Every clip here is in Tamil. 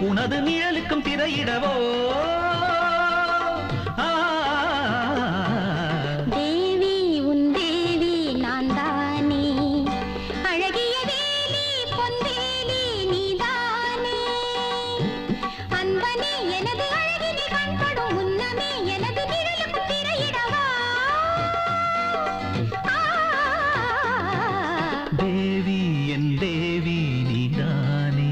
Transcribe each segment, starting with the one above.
உனது நிழலுக்கும் திரையிடவோ தேவி உன் தேவி நான் தானே அழகிய வேலி பொன்வேலி நீதானே அன்பனே எனது அழகினை கண்படும் முன்னமே எனது நிழலுக்கும் திரையிடவா தேவி என் தேவி நீதானே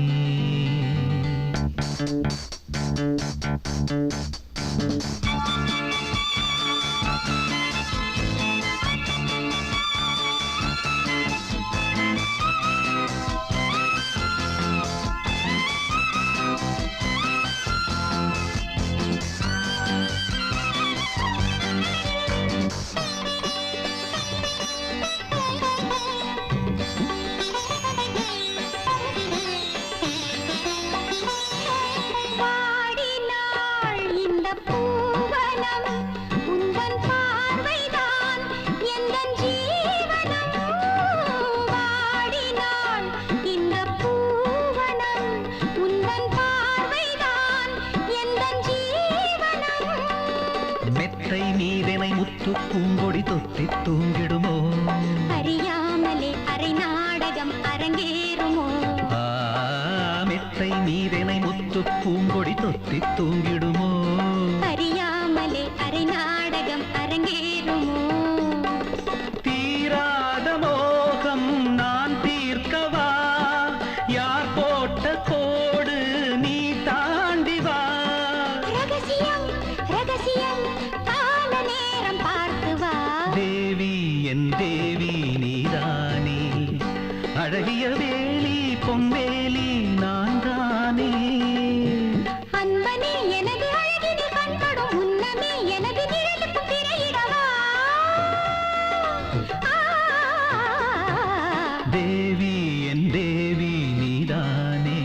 மெத்தை மீதனை முத்து பூங்கொடி தொத்தி தூங்கிடுமோ அறியாமலே அரை நாடகம் அரங்கேறுமோ மெத்தை மீதனை முத்து பூங்கொடி தொத்தி தூங்கிடுமோ அறியாமலே அரை நாடகம் அரங்கேறுமோ தீராத மோகம் நான் தீர்க்கவா யார் போட்ட கோடு நீ தாண்டி வா ரகசியம் ரகசியம் கால நேரம் பார்த்து வா தேவி என் தேவி நீதானே அழகிய வேலி பொன்வேலி நான் தானே அன்பனே எனது அழகினை கண்படும் முன்னமே எனது நிழலுக்கும் திரையிடவா தேவி என் தேவி நீதானே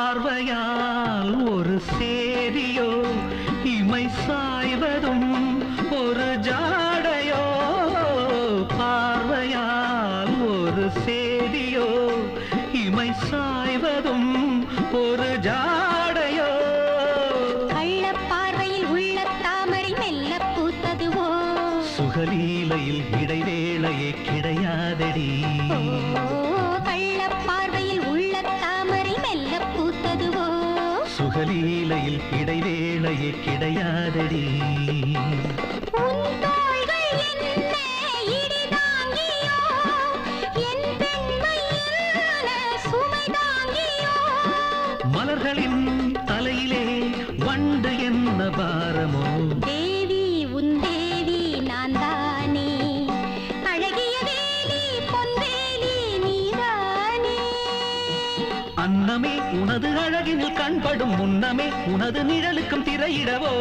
பார்வையால் ஒரு சேரியோ இமை சாய்வதும் ஒரு ஜாடையோ பார்வையால் ஒரு சேரியோ இமை சாய்வதும் ஒரு ஜாடையோ கள்ள பார்வையில் உள்ள தாமரை மெல்ல பூத்ததுவோ சுகலீலையில் இடைவேளையே கிடையாதடி கள்ள பார்வையில் உள்ள தாமரை மெல்ல பூத்ததுவோ சுகலீலையில் இடைவேளையே கிடையாதடி உன் தோள்கள் என்ன இடிதாங்கியோ என் பெண்மை என்ன சுமை தாங்கியோ மலர்களின் தலையிலே வண்டு என்ன பாரமோ தேவி உன் தேவி நான் தானே அழகிய வேலி பொன்வேலி நீதானே அன்னமே உனது அழகினில் கண்படும் முன்னமே உனது நிழலுக்கும் திரையிடவோ